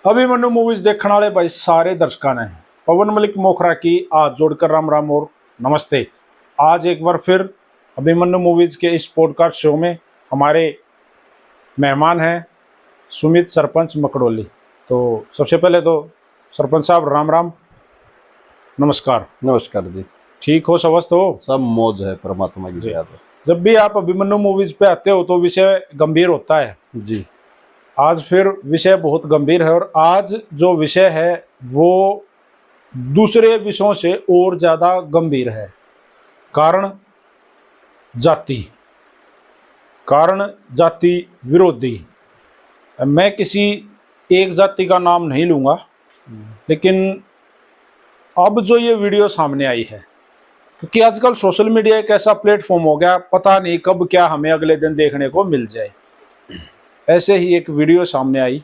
Abhimanyu movies देखने वाले भाई सारे दर्शकों ने पवन मलिक मोखरा की हाथ जोड़कर राम राम और नमस्ते। आज एक बार फिर अभिमन्यु मूवीज के इस पॉडकास्ट शो में हमारे मेहमान हैं सुमित सरपंच मकड़ोली। तो सबसे पहले तो सरपंच साहब राम राम, नमस्कार। नमस्कार जी। ठीक हो, स्वस्थ हो? सब मौज है, परमात्मा की जी। दया से। जब भी आप अभिमन्यु मूवीज पे आते हो तो विषय गंभीर होता है जी। आज फिर विषय बहुत गंभीर है और आज जो विषय है वो दूसरे विषयों से और ज़्यादा गंभीर है। कारण जाति विरोधी। मैं किसी एक जाति का नाम नहीं लूँगा, लेकिन अब जो ये वीडियो सामने आई है, क्योंकि आजकल सोशल मीडिया एक ऐसा प्लेटफॉर्म हो गया, पता नहीं कब क्या हमें अगले दिन देखने को मिल जाए। ऐसे ही एक वीडियो सामने आई।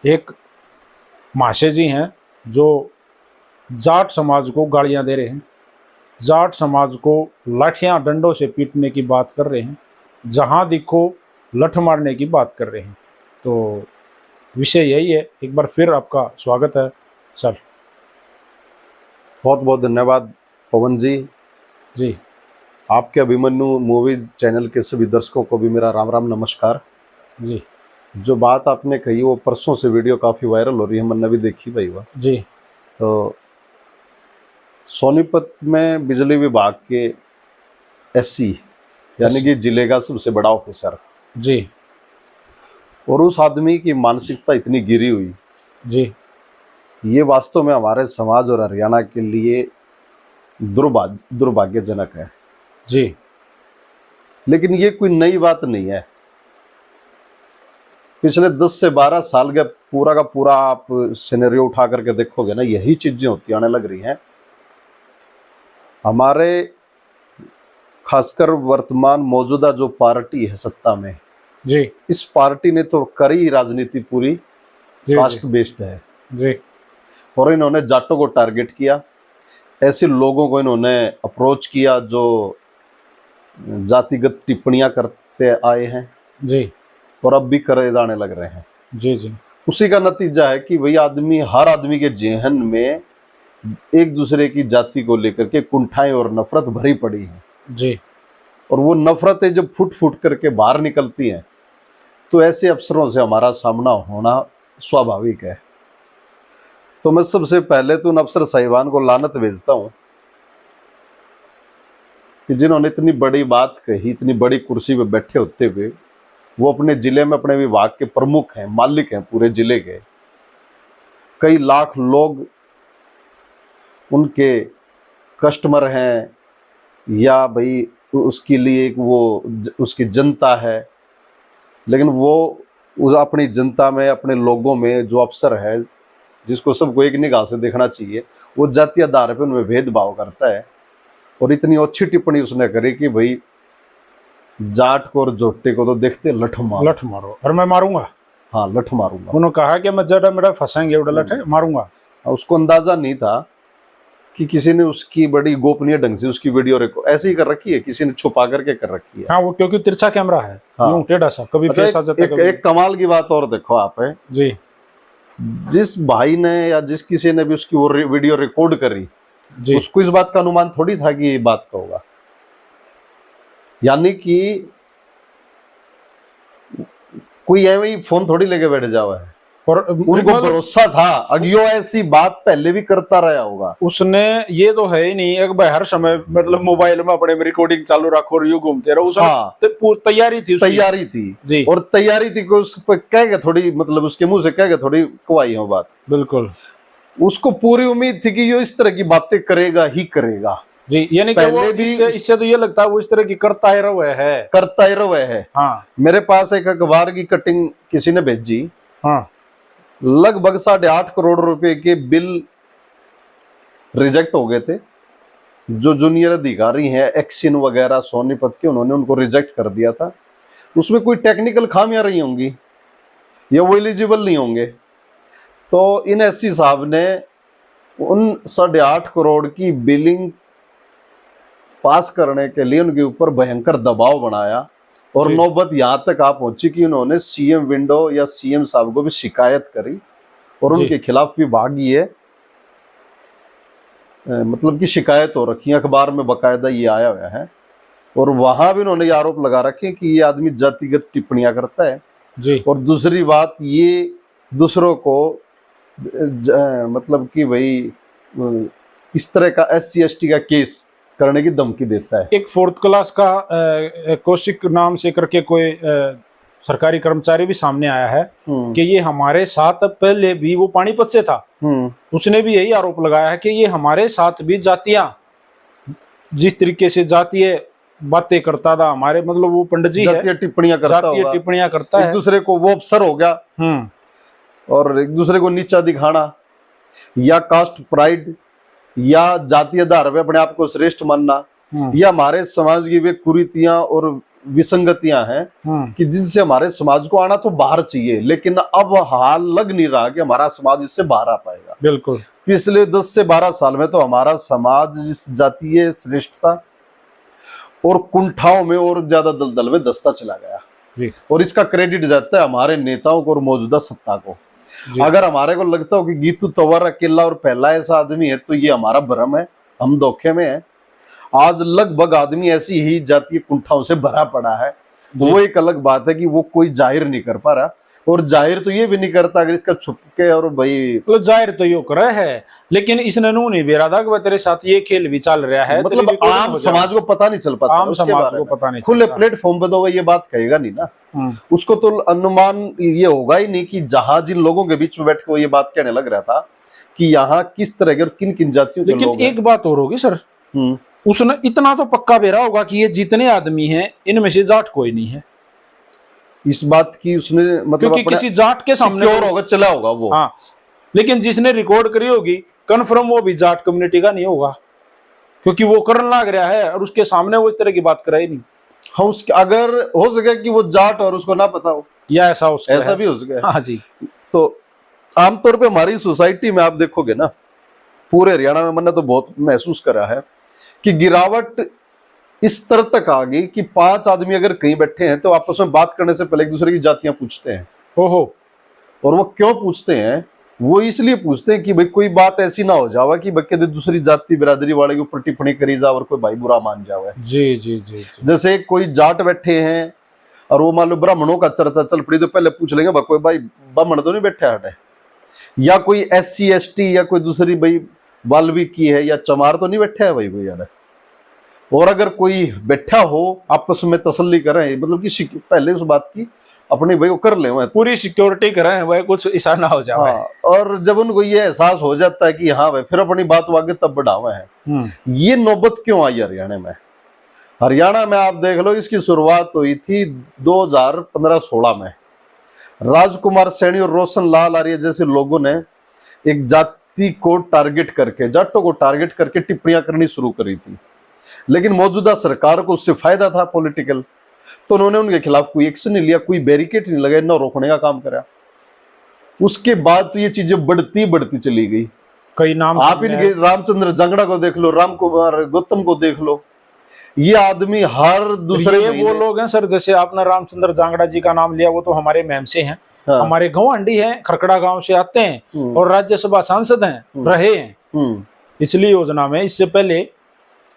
एक महाशय जी हैं जो जाट समाज को गालियां दे रहे हैं, जाट समाज को लाठियां डंडों से पीटने की बात कर रहे हैं, जहां देखो लठ मारने की बात कर रहे हैं। तो विषय यही है। एक बार फिर आपका स्वागत है सर। बहुत बहुत धन्यवाद पवन जी। जी। आपके अभिमन्यु मूवीज चैनल के सभी दर्शकों को भी मेरा राम राम नमस्कार जी। जो बात आपने कही वो परसों से वीडियो काफ़ी वायरल हो रही है, मैंने भी देखी भाई वह। जी। तो सोनीपत में बिजली विभाग के एससी यानी कि जिले का सबसे बड़ा ऑफिसर जी, और उस आदमी की मानसिकता इतनी गिरी हुई जी, ये वास्तव में हमारे समाज और हरियाणा के लिए दुर्भाग्यजनक है जी। लेकिन ये कोई नई बात नहीं है। पिछले 10 से 12 साल का पूरा आप सिनेरियो उठा करके देखोगे ना, यही चीजें होती आने लग रही हैं। हमारे खासकर वर्तमान मौजूदा जो पार्टी है सत्ता में जी, इस पार्टी ने तो करी राजनीति पूरी कास्ट बेस्ड है जी। और इन्होंने जाटों को टारगेट किया, ऐसे लोगों को इन्होंने अप्रोच किया जो जातिगत टिप्पणियां करते आए हैं जी, और अब भी करे जाने लग रहे हैं। जी, जी। उसी का नतीजा है कि भाई हर आदमी के जेहन में एक दूसरे की जाति को लेकर के कुंठाएं और नफरत भरी पड़ी है जी। और वो नफरतें जब फुट फुट करके बाहर निकलती हैं तो ऐसे अफसरों से हमारा सामना होना स्वाभाविक है। तो मैं सबसे पहले तो उन अफसर साहिबान को लानत भेजता हूं कि जिन्होंने इतनी बड़ी बात कही, इतनी बड़ी कुर्सी पे बैठे होते हुए वो अपने जिले में अपने विभाग के प्रमुख हैं, मालिक हैं पूरे जिले के। कई लाख लोग उनके कस्टमर हैं या भाई उसके लिए वो उसकी जनता है, लेकिन वो अपनी जनता में अपने लोगों में जो अफसर है जिसको सबको एक निगाह से देखना चाहिए, वो जातीय आधार पर उनमें भेदभाव करता है। और इतनी अच्छी टिप्पणी उसने करी कि भाई जाट को और जोटे को तो देखते लठ मारो और मैं मारूंगा। हाँ, लठ मारूंगा। उन्होंने कहा कि मैं जड़ा मेरा फंसेंगे उड़ा लठ मारूंगा। उसको अंदाजा नहीं था कि किसी ने उसकी बड़ी गोपनीय ढंग से उसकी वीडियो ऐसे ही कर रखी है, किसी ने छुपा करके कर रखी है। हाँ, वो क्योंकि तिरछा कैमरा है। हाँ, टेढ़ा सा कभी अच्छा, फेस आ जाता है। एक कमाल की बात और देखो आप है जी। जिस भाई ने या जिस किसी ने भी उसकी वो वीडियो रिकॉर्ड करी जी। उसको इस बात का अनुमान थोड़ी था कि ये बात का होगा, यानी कि कोई ऐसे ही फोन थोड़ी लेके बैठ जावा है और उनको भरोसा था अगियो ऐसी बात पहले भी करता रहा होगा उसने। ये तो है ही नहीं एक भाई हर समय मतलब मोबाइल में अपने में रिकॉर्डिंग चालू रखो और यूं घूमते रहो। हाँ, तैयारी थी जी। और तैयारी थी कि उस पर कह के थोड़ी मतलब उसके मुंह से कह के थोड़ी कुआई हो बात। बिल्कुल। उसको पूरी उम्मीद थी कि ये इस तरह की बातें करेगा ही करेगा जी, यानी कि वो इससे तो ये लगता है वो इस तरह की करता ही रहा है। हाँ। मेरे पास एक अखबार की कटिंग किसी ने भेजी। हाँ। लगभग 8.5 करोड़ रुपए के बिल रिजेक्ट हो गए थे। जो जूनियर अधिकारी हैं एक्सिन वगैरह सोनीपत के, उन्होंने उनको रिजेक्ट कर दिया था। उसमें कोई टेक्निकल खामियां रही होंगी या वो एलिजिबल नहीं होंगे। तो इन एससी साहब ने उन 8.5 करोड़ की बिलिंग पास करने के लिए उनके ऊपर भयंकर दबाव बनाया और जी। नौबत यहाँ तक आ पहुंची कि उन्होंने सीएम विंडो या सीएम साहब को भी शिकायत करी और जी। उनके खिलाफ विभागीय मतलब कि शिकायत हो रखी है, अखबार में बकायदा ये आया हुआ है। और वहां भी उन्होंने ये आरोप लगा रखे कि ये आदमी जातिगत टिप्पणियां करता है। जी। और दूसरी बात, ये दूसरों को मतलब कि भाई इस तरह का SC ST का केस करने की धमकी देता है। एक 4th क्लास का कौशिक नाम से करके कोई सरकारी कर्मचारी भी सामने आया है कि ये हमारे साथ पहले भी, वो पानीपत से था, उसने भी यही आरोप लगाया है कि ये हमारे साथ भी जातियां, जिस तरीके से जातीय बातें करता था हमारे, मतलब वो पंडित जी है, जातीय टिप्पणियां करता जातीय होगा, टिप्पणियां करता एक है, दूसरे को वो अफसर हो गया और एक दूसरे को नीचा दिखाना, या कास्ट प्राइड, या जातीय आधार पे अपने आप को श्रेष्ठ मानना, या हमारे समाज की वे कुरीतियां और विसंगतियां हैं कि जिनसे हमारे समाज को आना तो बाहर चाहिए, लेकिन अब हाल लग नहीं रहा कि हमारा समाज इससे बाहर आ पाएगा। बिल्कुल। पिछले 10 से 12 साल में तो हमारा समाज इस जातीय श्रेष्ठता और कुंठाओं में और ज्यादा दलदल में दस्ता चला गया जी। और इसका क्रेडिट जाता है हमारे नेताओं को और मौजूदा सत्ता को। अगर हमारे को लगता हो कि गीतू तंवर अकेला और पहला ऐसा आदमी है तो ये हमारा भ्रम है, हम धोखे में हैं। आज लगभग आदमी ऐसी ही जातीय कुंठाओं से भरा पड़ा है। वो एक अलग बात है कि वो कोई जाहिर नहीं कर पा रहा, और जाहिर तो ये भी नहीं करता अगर इसका छुप के, और भाई मतलब जाहिर तो यो कर रहा है, लेकिन इसने नू नहीं बेरा था कि तेरे साथ ये खेल भी चल रहा है, मतलब आम समाज को पता नहीं चल पाता, आम समाज को पता नहीं, खुले प्लेटफॉर्म पे तो वो ये बात कहेगा नहीं ना। उसको तो अनुमान ये होगा ही नहीं कि जहां जिन लोगों के बीच में बैठ के वो ये बात कहने लग रहा था कि यहाँ किस तरह के और किन किन जातियों के लोग हैं। लेकिन एक बात और होगी सर, उसने इतना तो पक्का बेरा होगा कि ये जितने आदमी हैं इनमें से जाट कोई नहीं है। इस बात की उसने मतलब क्योंकि किसी जाट के सामने होगा, चला होगा वो। हाँ, लेकिन जिसने रिकॉर्ड करी होगी कन्फर्म वो भी जाट कम्युनिटी का नहीं होगा, क्योंकि वो करने लग रहा है और उसके सामने वो इस तरह की बात कराई नहीं। हाँ, उसके अगर हो सके कि वो जाट और उसको ना पता हो, या ऐसा हो सके, ऐसा भी हो सके। हाँ जी। तो आमतौर पे हमारी सोसाइटी में आप देखोगे ना, पूरे हरियाणा में मैंने तो बहुत महसूस करा है कि गिरावट इस तरह तक आ गई कि 5 आदमी अगर कहीं बैठे हैं तो आपस में बात करने से पहले एक दूसरे की जातियां पूछते हैं। ओहो। और वो क्यों पूछते हैं? वो इसलिए पूछते हैं कि भाई कोई बात ऐसी ना हो जावा कि बल्कि दूसरी जाति बिरादरी वाले के ऊपर टिप्पणी करी जा और कोई भाई बुरा मान जावे। जी जी जी। जैसे कोई जाट बैठे हैं और वो मान लो ब्राह्मणों का चर्चा चल पड़ी तो पहले पूछ लेंगे कोई भाई ब्राह्मण तो नहीं बैठे हटे, या कोई SC ST या कोई दूसरी भाई वाल्मीकि है या चमार तो नहीं बैठा है भाई कोई यार। और अगर कोई बैठा हो आपस में तसल्ली करें, मतलब कि पहले उस बात की अपनी भाई वो कर ले, पूरी सिक्योरिटी करें भाई, कुछ ऐसा ना हो जाए। हाँ, और जब उनको ये एहसास हो जाता है कि हाँ भाई फिर अपनी बात आगे तब बढ़ावा है। ये नौबत क्यों आई हरियाणा में? हरियाणा में आप देख लो, इसकी शुरुआत हुई थी 2015-16 में। राजकुमार सैनी और रोशन लाल आर्य जैसे लोगों ने एक जाति को टारगेट करके, जाटों को टारगेट करके टिप्पणियां करनी शुरू करी थी, लेकिन मौजूदा सरकार को उससे फायदा था पॉलिटिकल, तो उन्होंने उनके खिलाफ कोई एक्शन नहीं लिया, कोई बैरिकेड नहीं लगाया, न रोकने का काम करा। उसके बाद तो ये चीजें बढ़ती चली गई। कई नाम आप इनके रामचंद्र जांगड़ा को देख लो, राम कुमार गौतम को देख लो, ये आदमी हर दूसरे वो लोग हैं सर, जैसे आपने रामचंद्र जांगड़ा जी का नाम लिया, वो तो हमारे मेम से हैं। हाँ। हमारे गौहंडी हैं, खरकड़ा गांव से आते हैं और राज्यसभा सांसद हैं, रहे हैं पिछली योजना में। इससे पहले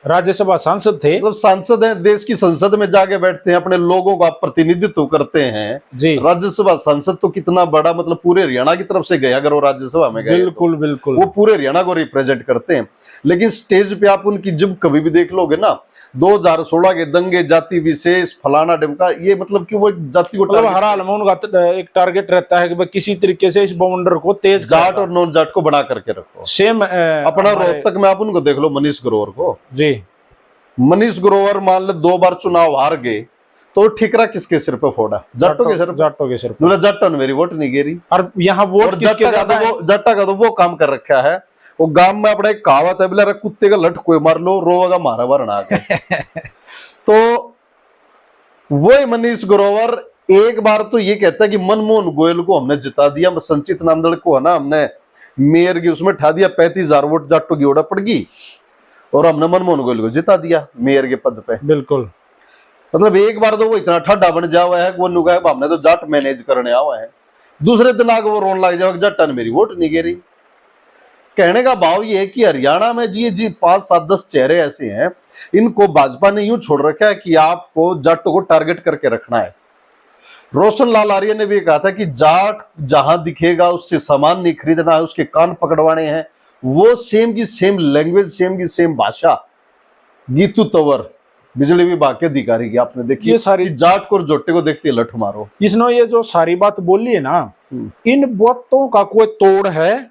राज्यसभा सांसद थे, मतलब सांसद हैं, देश की संसद में जाके बैठते हैं, अपने लोगों का प्रतिनिधित्व करते हैं जी। राज्यसभा सांसद तो कितना बड़ा, मतलब पूरे हरियाणा की तरफ से गया अगर वो राज्यसभा में गए, बिल्कुल बिल्कुल वो पूरे हरियाणा को रिप्रेजेंट करते हैं। लेकिन स्टेज पे आप उनकी जब कभी भी देख लोगे ना, 2016 के दंगे, जाति विशेष, फलाना ढिमका, ये मतलब कि वो जाति को हर हाल में उनका एक टारगेट रहता है कि किसी तरीके से इस बाउंडर को तेज, जाट और नॉन जाट को बना करके रखो। सेम अपना रोहतक में आप उनको देख लो, मनीष ग्रोवर को जी। मनीष ग्रोवर मान लो 2 बार चुनाव हार गए तो ठिकरा किसके सिर पे फोड़ा? जाटों के सिर पे। जाटों के सिर पे। जाटों ने मेरी वोट नहीं गिरी, और यहाँ वोट किसके ज्यादा है? जाटा का तो वो काम कर रखा है, वो गांव में अपना एक कहावत है, बोला कुत्ते का लठ कोई मार लो, रोगा मारा वरना तो वो मनीष ग्रोवर एक बार तो ये कहता है कि मनमोहन गोयल को हमने जिता दिया, संचित नांदड़ को है ना हमने मेयर की उसमें ठा दिया, 35,000 वोट जाटों की ओर पड़ गई और हमने मनमोहन गोयल को जिता दिया मेयर के पद पे। बिल्कुल। मतलब एक बार तो वो इतना ठंडा बन जा हुआ है कि वो नुका है हमने तो जाट मैनेज करने आवा है, दूसरे दिन आगे वो रोन लग जाएगा जाटा ने मेरी वोट नहीं गिरी। कहने का भाव ये है कि हरियाणा में जी 5-7-10 चेहरे ऐसे हैं, इनको भाजपा ने यूं छोड़ रखा है कि आपको जाटों को टारगेट करके रखना है। रोशन लाल आर्य ने भी कहा था कि जाट जहां दिखेगा उससे सामान नहीं खरीदना है, उसके कान पकड़वाने हैं। वो सेम की सेम लैंग्वेज, सेम की सेम भाषा गीतू तंवर बिजली विभाग के अधिकारी की आपने देखी ये सारी जाट को और जोटे को देखते लठ मारो। इसने ये जो सारी बात बोली है ना, इन बातों का कोई तोड़ है,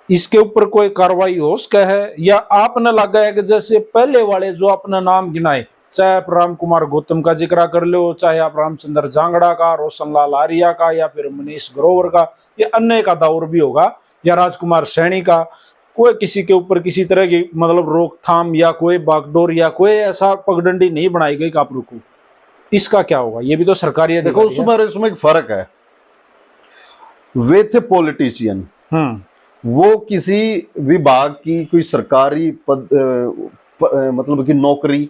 इसके ऊपर कोई कार्रवाई हो सके है, या आपने लगा है कि जैसे पहले वाले जो अपना नाम गिनाए, चाहे आप राम कुमार गौतम का जिक्र कर लो, चाहे आप रामचंद्र जांगड़ा का, रोशन लाल आर्या का, या फिर मनीष ग्रोवर का, या अन्य का दौर भी होगा, या राजकुमार सैनी का, कोई किसी के ऊपर किसी तरह की मतलब रोकथाम या कोई बागडोर या कोई ऐसा पगडंडी नहीं बनाई गई कापरू को, इसका क्या होगा? ये भी तो सरकारी देखो उसमें एक फर्क है। वे थे पॉलिटिशियन, वो किसी विभाग की कोई सरकारी पद मतलब कि नौकरी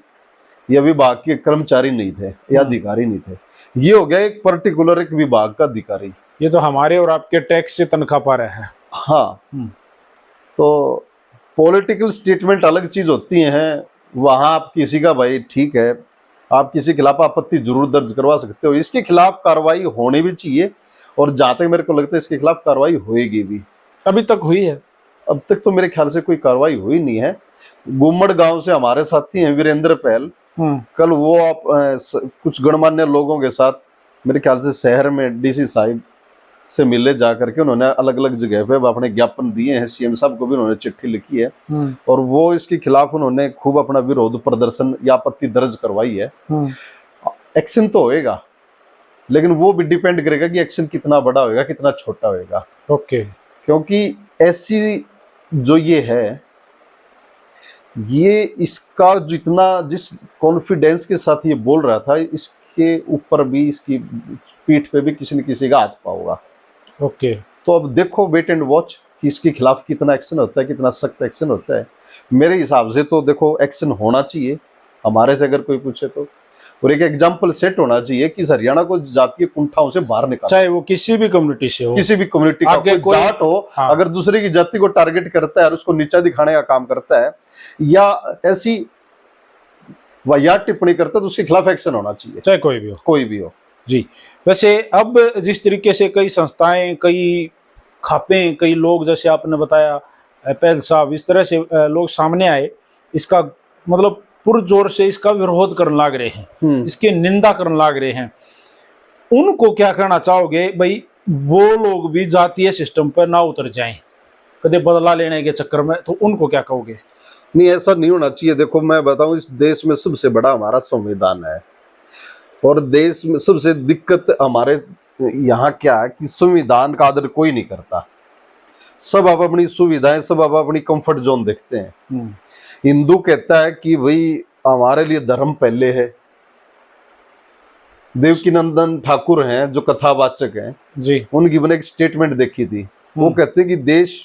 या विभाग के कर्मचारी नहीं थे या अधिकारी नहीं थे। ये हो गया एक पर्टिकुलर एक विभाग का अधिकारी। ये तो हमारे और आपके टैक्स से तनख्वाह पा रहा है। हाँ, तो पॉलिटिकल स्टेटमेंट अलग चीज होती हैं। वहां आप किसी का भाई ठीक है, आप किसी के खिलाफ आपत्ति जरूर दर्ज करवा सकते हो, इसके खिलाफ कार्रवाई होनी भी चाहिए, और जहां तक मेरे को लगता है इसके खिलाफ कार्रवाई होएगी भी। अभी तक हुई है? अब तक तो मेरे ख्याल से कोई कार्रवाई हुई नहीं है। गुम्मड़ गांव से हमारे साथी हैं वीरेंद्र पहल, कल वो आप कुछ गणमान्य लोगों के साथ मेरे ख्याल से शहर में डीसी साहिब से मिले जा करके उन्होंने अलग अलग जगह पे अपने ज्ञापन दिए हैं। सीएम साहब को भी उन्होंने चिट्ठी लिखी है, और वो इसके खिलाफ उन्होंने खूब अपना विरोध प्रदर्शन या आपत्ति दर्ज करवाई है। एक्शन तो होएगा, लेकिन वो भी डिपेंड करेगा कि एक्शन कितना बड़ा होएगा कितना छोटा होएगा। ओके, क्योंकि ऐसी जो ये है, ये इसका जितना जिस कॉन्फिडेंस के साथ ये बोल रहा था, इसके ऊपर भी इसकी पीठ पे भी किसी न किसी का हाथ पाओगा। ओके, तो अब देखो, वेट एंड वॉच कि इसके खिलाफ कितना एक्शन होता है, कितना सख्त एक्शन होता है। मेरे हिसाब से तो देखो एक्शन होना चाहिए हमारे से, अगर कोई पूछे तो, और एक एग्जाम्पल सेट होना चाहिए कि हरियाणा को जातीय कुंठाओं से बाहर निकाल, चाहे वो किसी भी कम्युनिटी से हो, किसी भी कम्युनिटी का कोई जाट हो। हाँ। अगर दूसरे की जाति को टारगेट करता है और उसको नीचा दिखाने का काम करता है या ऐसी वाहियात टिप्पणी करता है, तो उसके खिलाफ एक्शन होना चाहिए, चाहे कोई भी हो। कोई भी हो जी। वैसे अब जिस तरीके से कई संस्थाएं, कई खापे, कई लोग, जैसे आपने बताया पहल साहब, इस तरह से लोग सामने आए, इसका मतलब पुरजोर से इसका विरोध करने लग रहे हैं, इसकी निंदा करने लग रहे हैं, उनको क्या कहना चाहोगे भाई? वो लोग भी जातीय सिस्टम पर ना उतर जाएं कदे बदला लेने के चक्कर में, तो उनको क्या कहोगे? नहीं, ऐसा नहीं होना चाहिए। देखो मैं बताऊं, इस देश में सबसे बड़ा हमारा संविधान है, और देश में सबसे दिक्कत हमारे यहाँ क्या है कि संविधान का आदर कोई नहीं करता। सब आप अपनी सुविधाएं, सब आप अपनी कंफर्ट जोन देखते हैं। हिंदू कहता है कि भाई हमारे लिए धर्म पहले है। देवकी नंदन ठाकुर हैं जो कथावाचक हैं जी, उनकी मैंने एक स्टेटमेंट देखी थी। वो कहते हैं कि देश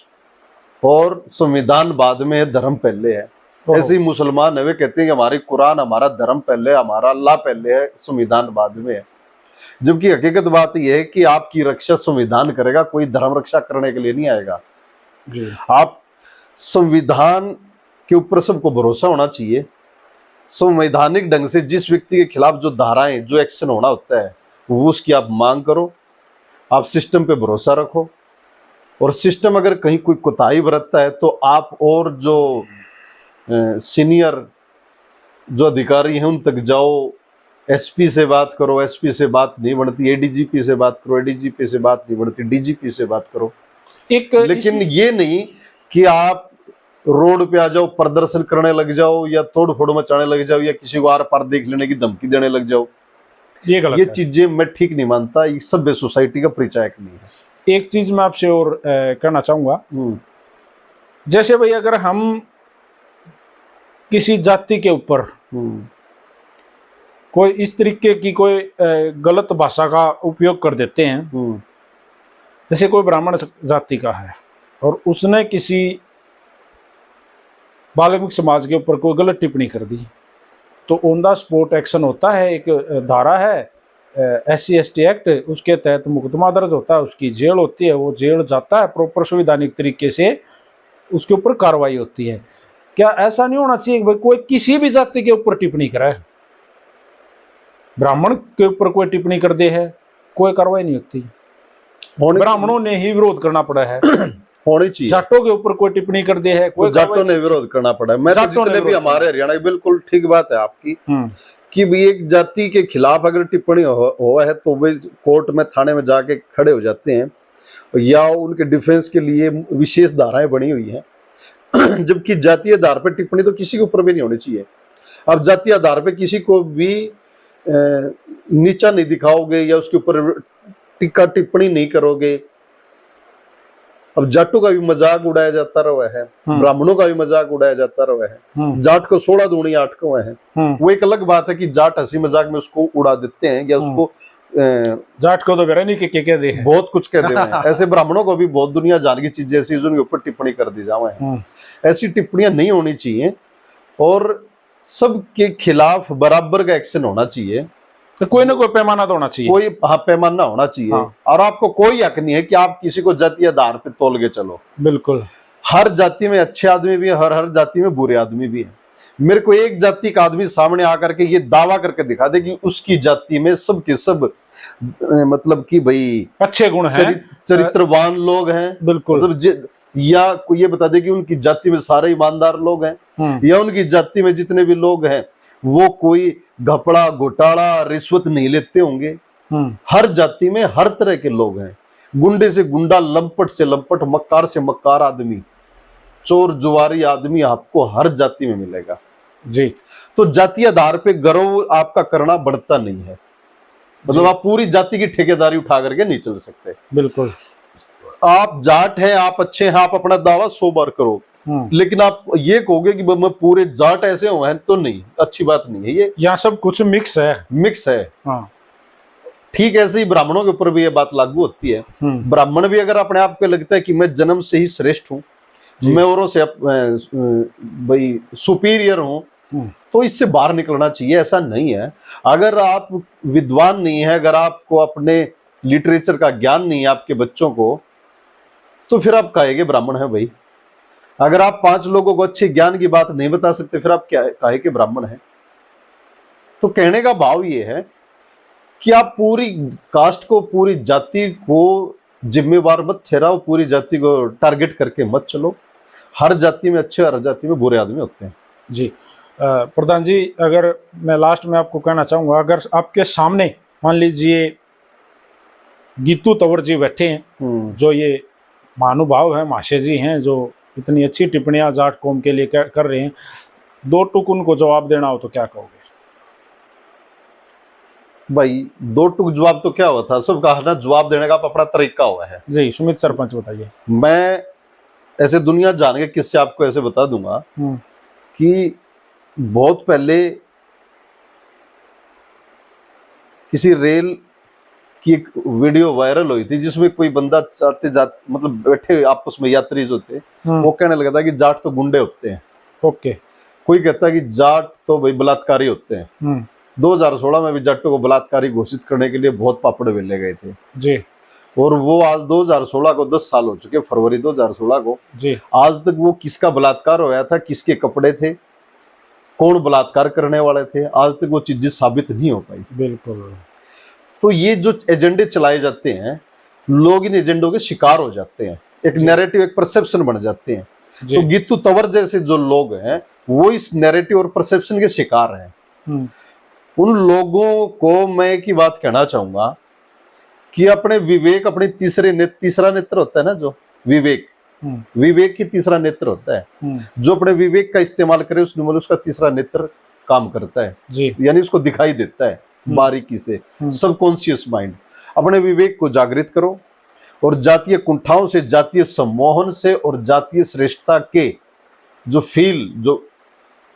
और संविधान बाद में है, धर्म पहले है। ऐसे ही मुसलमान है, वे कहते हैं कि हमारी कुरान, हमारा धर्म पहले, हमारा अल्लाह पहले है, संविधान बाद में है। जबकि हकीकत बात यह है कि आपकी रक्षा संविधान करेगा, कोई धर्म रक्षा करने के लिए नहीं आएगा जी। आप संविधान के ऊपर सबको भरोसा होना चाहिए। संवैधानिक ढंग से जिस व्यक्ति के खिलाफ जो धाराएं, जो एक्शन होना होता है, वो उसकी आप मांग करो। आप सिस्टम पे भरोसा रखो, और सिस्टम अगर कहीं कोई कोताही बरतता है तो आप और जो सीनियर जो अधिकारी हैं उन तक जाओ। एसपी से बात करो, एसपी से बात नहीं बनती, एडीजीपी से बात करो, एडीजीपी से बात नहीं बनती, डीजीपी से बात करो। लेकिन ये नहीं कि आप रोड पे आ जाओ, प्रदर्शन करने लग जाओ, या तोड़ फोड़ मचाने लग जाओ, या किसी को आर पार देख लेने की धमकी देने लग जाओ। ये चीजें मैं ठीक नहीं मानता, ये सभ्य सोसाइटी का परिचायक नहीं है। एक चीज मैं आपसे और कहना चाहूंगा, जैसे भाई अगर हम किसी जाति के ऊपर कोई इस तरीके की कोई गलत भाषा का उपयोग कर देते हैं, जैसे कोई ब्राह्मण जाति का है और उसने किसी वाल्मीकि समाज के ऊपर कोई गलत टिप्पणी कर दी, तो ऑन द स्पॉट एक्शन होता है। एक धारा है SC/ST एक्ट, उसके तहत मुकदमा दर्ज होता है, उसकी जेल होती है, वो जेल जाता है, प्रॉपर संवैधानिक तरीके से उसके ऊपर कार्रवाई होती है। क्या ऐसा नहीं होना चाहिए कि भाई कोई किसी भी जाति के ऊपर टिप्पणी करे, ब्राह्मण के ऊपर कोई टिप्पणी कर दे है, कोई कार्रवाई नहीं होती। ब्राह्मणों ने ही विरोध करना पड़ा है, होनी चाहिए। जाटों के ऊपर कोई टिप्पणी कर दे है, कोई जाटों ने विरोध करना पड़ा है। मैं तो जितने भी हमारे हरियाणा, बिल्कुल ठीक बात है आपकी कि भी एक जाति के खिलाफ अगर टिप्पणी हुआ है तो वे कोर्ट में, थाने में जाके खड़े हो जाते हैं, या उनके डिफेंस के लिए विशेष धाराएं बनी हुई हैं। जबकि जातीय आधार पर टिप्पणी तो किसी के ऊपर भी नहीं होनी चाहिए। अब जातीय आधार पर किसी को भी नीचा नहीं दिखाओगे या उसके ऊपर टिक्का टिप्पणी नहीं करोगे। अब जाटों का भी मजाक उड़ाया जाता रहा है, ब्राह्मणों का भी मजाक उड़ाया जाता रहा है। जाट को 16 दूनी 8 को है। वो एक अलग बात है कि जाट हंसी मजाक में उसको उड़ा देते हैं, या उसको जाट को तो नहीं के कह दे, बहुत कुछ कह दे हैं। ऐसे ब्राह्मणों को भी बहुत दुनिया जान की चीजें ऐसी उनके ऊपर टिप्पणी कर दी जाए। ऐसी टिप्पणियां नहीं होनी चाहिए और सबके खिलाफ बराबर का एक्शन होना चाहिए। तो कोई ना कोई पैमाना तो होना चाहिए, कोई पैमाना होना चाहिए। और आपको कोई हक नहीं है कि आप किसी को जातीय आधार पे तोल के चलो। बिल्कुल, हर जाति में अच्छे आदमी भी है, हर जाति में बुरे आदमी भी है। मेरे को एक जाति का आदमी सामने आकर के ये दावा करके दिखा दे कि उसकी जाति में सब के सब मतलब कि भाई अच्छे गुण हैं, चरित्रवान लोग हैं, बिल्कुल, मतलब या कोई ये बता दे कि उनकी जाति में सारे ईमानदार लोग हैं, या उनकी जाति में जितने भी लोग हैं वो कोई घपड़ा घोटाला रिश्वत नहीं लेते होंगे। हर जाति में हर तरह के लोग हैं, गुंडे से गुंडा, लंपट से लंपट, मक्कार से मक्कार आदमी, चोर जुआरी आदमी आपको हर जाति में मिलेगा जी। तो जातीय आधार पे गर्व आपका करना बढ़ता नहीं है। मतलब आप पूरी जाति की ठेकेदारी उठा करके नहीं चल सकते। बिल्कुल, आप जाट हैं, आप अच्छे हैं, आप अपना दावा 100 बार करो, लेकिन आप ये कहोगे कि मैं पूरे जाट ऐसे हुए हैं, तो नहीं, अच्छी बात नहीं है ये। यहाँ सब कुछ मिक्स है। ठीक है, ऐसे ही ब्राह्मणों के ऊपर भी ये बात लागू होती है। ब्राह्मण भी अगर अपने आप को लगता है कि मैं जन्म से ही श्रेष्ठ हूँ, मैं औरों से भाई सुपीरियर हूँ, तो इससे बाहर निकलना चाहिए। ऐसा नहीं है। अगर आप विद्वान नहीं है, अगर आपको अपने लिटरेचर का ज्ञान नहीं है आपके बच्चों को, तो फिर आप कहेंगे ब्राह्मण है भाई। अगर आप 5 लोगों को अच्छे ज्ञान की बात नहीं बता सकते, फिर आप क्या कहे के ब्राह्मण है। तो कहने का भाव ये है कि आप पूरी कास्ट को, पूरी जाति को जिम्मेवार मत ठहराओ, पूरी जाति को टारगेट करके मत चलो। हर जाति में अच्छे, हर जाति में बुरे आदमी होते हैं जी। प्रधान जी, अगर मैं लास्ट में आपको कहना चाहूंगा, अगर आपके सामने मान लीजिए गीतू तंवर जी बैठे हैं, जो ये महानुभाव है, महाशय जी हैं, जो इतनी अच्छी टिप्पणियां जाट कौम के लिए कर रहे हैं, 2 टुक उनको जवाब देना हो तो क्या कहोगे? भाई 2 टुक जवाब तो क्या हुआ था, सब कहा ना, जवाब देने का अपना तरीका हुआ है जी। सुमित सरपंच बताइए। मैं ऐसे दुनिया जान के किससे आपको ऐसे बता दूंगा कि बहुत पहले किसी रेल की एक वीडियो वायरल हुई थी, जिसमें कोई बंदा मतलब बैठे आपस में यात्री जो थे, वो कहने लगा था कि जाट तो गुंडे होते हैं। ओके। कोई कहता है कि जाट तो भाई बलात्कारी होते हैं। 2016 में भी जाटों को बलात्कारी घोषित करने के लिए बहुत पापड़ बेले गए थे जी। और वो आज 2016 को 10 साल हो चुके, फरवरी 2016 को जी। आज तक वो किसका बलात्कार होया था, किसके कपड़े थे, कौन बलात्कार करने वाले थे, आज तक वो चीजें साबित नहीं हो पाई। बिल्कुल। तो ये जो एजेंडे चलाए जाते हैं, लोग इन एजेंडों के शिकार हो जाते हैं, एक नैरेटिव, एक परसेप्शन बन जाते हैं। तो गीतू तंवर जैसे जो लोग हैं वो इस नैरेटिव और परसेप्शन के शिकार हैं। उन लोगों को मैं एक ही बात कहना चाहूंगा कि अपने विवेक, अपने तीसरा नेत्र होता है ना, जो विवेक की तीसरा नेत्र होता है, जो अपने विवेक का इस्तेमाल करे उसका तीसरा नेत्र काम करता है, यानी उसको दिखाई देता है बारीकी से, सबकॉन्शियस माइंड। अपने विवेक को जागृत करो और जातीय कुंठाओं से, जातीय सम्मोहन से और जातीय श्रेष्ठता के जो फील जो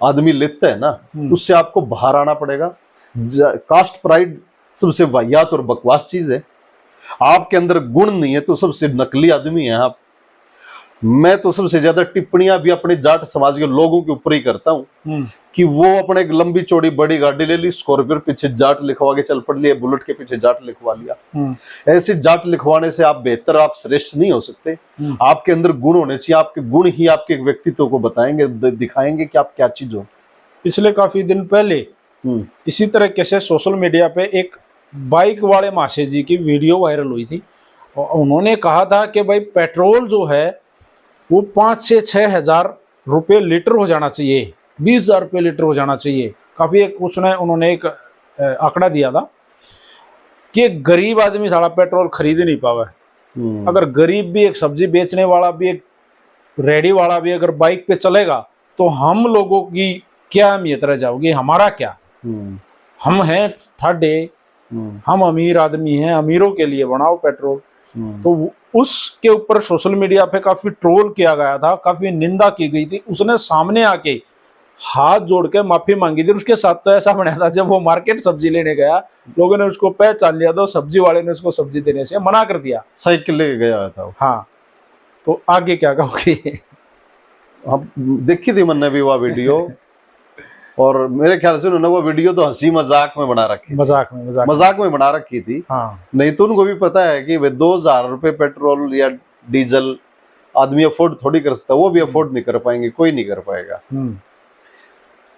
आदमी लेता है ना, उससे आपको बाहर आना पड़ेगा। कास्ट प्राइड सबसे वाहियात और बकवास चीज है। आपके अंदर गुण नहीं है तो सबसे नकली आदमी है आप। मैं तो सबसे ज्यादा टिप्पणियां भी अपने जाट समाज के लोगों के ऊपर ही करता हूँ कि वो अपने एक लंबी चौड़ी बड़ी गाड़ी ले ली, स्कॉर्पियो पीछे जाट लिखवा के चल पड़ लिया, बुलेट के पीछे जाट लिखवा लिया। ऐसे जाट लिखवाने से आप बेहतर, आप श्रेष्ठ नहीं हो सकते। आपके अंदर गुण होने चाहिए, आपके गुण ही आपके व्यक्तित्व को बताएंगे, दिखाएंगे कि आप क्या चीज हो। पिछले काफी दिन पहले इसी तरह कैसे सोशल मीडिया पे एक बाइक वाले माशे जी की वीडियो वायरल हुई थी और उन्होंने कहा था कि भाई पेट्रोल जो है वो 5 से 6 हजार रुपये लीटर हो जाना चाहिए, 20,000 रुपये लीटर हो जाना चाहिए। काफी एक उन्होंने एक आंकड़ा दिया था कि गरीब आदमी सारा पेट्रोल खरीद नहीं पावा। अगर गरीब भी, एक सब्जी बेचने वाला भी, एक रेडी वाला भी अगर बाइक पे चलेगा तो हम लोगों की क्या अहमियत रह जाओगी, हमारा क्या। हम हैं ठाडे, हम अमीर आदमी हैं, अमीरों के लिए बनाओ पेट्रोल। तो उसके ऊपर सोशल मीडिया पे काफी ट्रोल किया गया था, काफी निंदा की गई थी। उसने सामने आके हाथ जोड़ के माफी मांगी थी। उसके साथ तो ऐसा बनाया था, जब वो मार्केट सब्जी लेने गया लोगों ने उसको पहचान लिया तो सब्जी वाले ने उसको सब्जी देने से मना कर दिया। साइकिल लेके गया था। हाँ, तो आगे क्या कहोगे? हम देखी थी मैंने भी वह वीडियो और मेरे ख्याल से उन्होंने वो वीडियो तो हंसी मजाक में बना रखी, मजाक में बना रखी थी। हाँ। नहीं तो उनको भी पता है कि 2,000 रुपए पेट्रोल या डीजल आदमी अफोर्ड थोड़ी कर सकता, वो भी अफोर्ड नहीं कर पाएंगे, कोई नहीं कर पाएगा।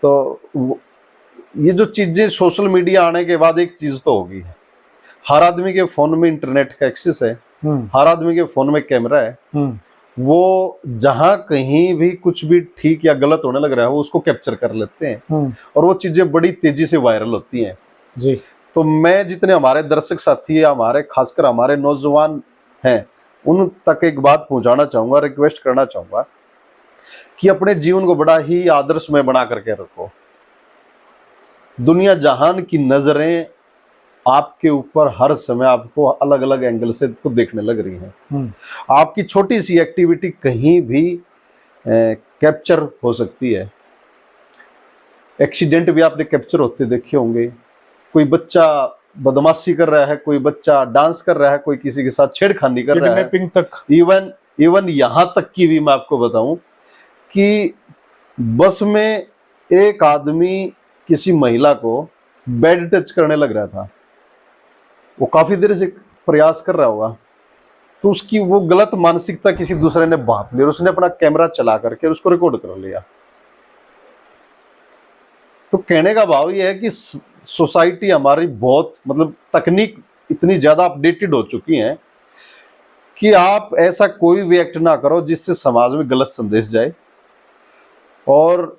तो ये जो चीजें सोशल मीडिया आने के बाद एक चीज तो होगी, हर आदमी के फोन में इंटरनेट का एक्सेस है, हर आदमी के फोन में कैमरा है। वो जहां कहीं भी कुछ भी ठीक या गलत होने लग रहा है वो उसको कैप्चर कर लेते हैं और वो चीजें बड़ी तेजी से वायरल होती हैं जी। तो मैं जितने हमारे दर्शक साथी है, हमारे खासकर हमारे नौजवान हैं, उन तक एक बात पहुंचाना चाहूंगा, रिक्वेस्ट करना चाहूंगा कि अपने जीवन को बड़ा ही आदर्शमय बना करके रखो। दुनिया जहान की नजरें आपके ऊपर हर समय आपको अलग अलग एंगल से तो देखने लग रही हैं। आपकी छोटी सी एक्टिविटी कहीं भी कैप्चर हो सकती है। एक्सीडेंट भी आपने कैप्चर होते देखे होंगे। कोई बच्चा बदमाशी कर रहा है, कोई बच्चा डांस कर रहा है, कोई किसी के साथ छेड़खानी कर रहा है, तक इवन यहां तक की भी मैं आपको बताऊं कि बस में एक आदमी किसी महिला को बैड टच करने लग रहा था। वो काफी देर से प्रयास कर रहा होगा, तो उसकी वो गलत मानसिकता किसी दूसरे ने भांप ली और उसने अपना कैमरा चला करके उसको रिकॉर्ड कर लिया। तो कहने का भाव ये है कि सोसाइटी हमारी बहुत, मतलब तकनीक इतनी ज्यादा अपडेटेड हो चुकी है कि आप ऐसा कोई भी एक्ट ना करो जिससे समाज में गलत संदेश जाए। और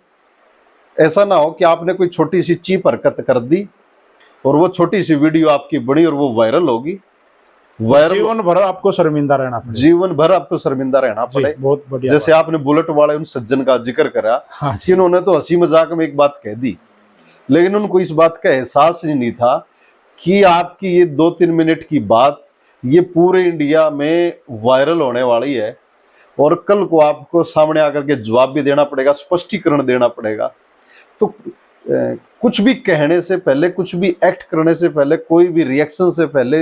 ऐसा ना हो कि आपने कोई छोटी सी चीप हरकत कर दी और वो छोटी सी वीडियो आपकी बड़ी और वो वायरल होगी, जीवन भर आपको शर्मिंदा रहना पड़े, जीवन भर आपको शर्मिंदा रहना पड़े। बहुत बढ़िया। जैसे आपने बुलेट वाले उन सज्जन का जिक्र करा, कि उन्होंने तो हंसी मजाक में एक बात कह दी, लेकिन उनको इस बात का एहसास ही नहीं था कि आपकी ये 2-3 मिनट की बात ये पूरे इंडिया में वायरल होने वाली है और कल को आपको सामने आकर के जवाब भी देना पड़ेगा, स्पष्टीकरण देना पड़ेगा। तो कुछ भी कहने से पहले, कुछ भी एक्ट करने से पहले, कोई भी रिएक्शन से पहले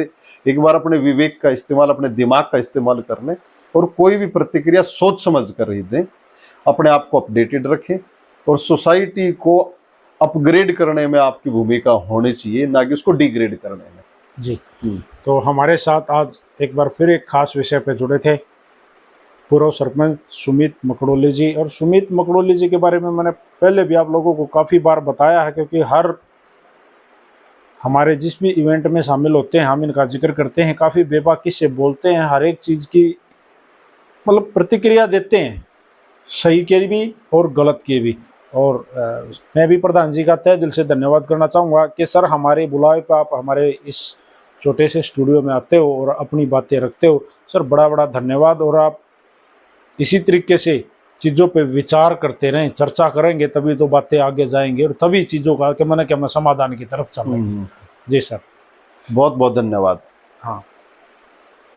एक बार अपने विवेक का इस्तेमाल, अपने दिमाग का इस्तेमाल कर लें और कोई भी प्रतिक्रिया सोच समझ कर ही दें। अपने आप को अपडेटेड रखें और सोसाइटी को अपग्रेड करने में आपकी भूमिका होनी चाहिए, ना कि उसको डिग्रेड करने में। जी। तो हमारे साथ आज एक बार फिर एक खास विषय पे जुड़े थे पूर्व सरपंच सुमित मकड़ोली जी। और सुमित मकड़ोली जी के बारे में मैंने पहले भी आप लोगों को काफ़ी बार बताया है, क्योंकि हर हमारे जिस भी इवेंट में शामिल होते हैं हम इनका जिक्र करते हैं, काफ़ी बेबाकी से बोलते हैं, हर एक चीज़ की मतलब प्रतिक्रिया देते हैं, सही के भी और गलत के भी। और मैं भी प्रधान जी का तहे दिल से धन्यवाद करना चाहूँगा कि सर हमारे बुलावे पर आप हमारे इस छोटे से स्टूडियो में आते हो और अपनी बातें रखते हो। सर बड़ा बड़ा धन्यवाद। और आप इसी तरीके से चीज़ों पे विचार करते रहें, चर्चा करेंगे तभी तो बातें आगे जाएंगी और तभी चीज़ों का कि मैंने क्या मैं समाधान की तरफ चलेंगे। जी सर, बहुत बहुत धन्यवाद। हाँ।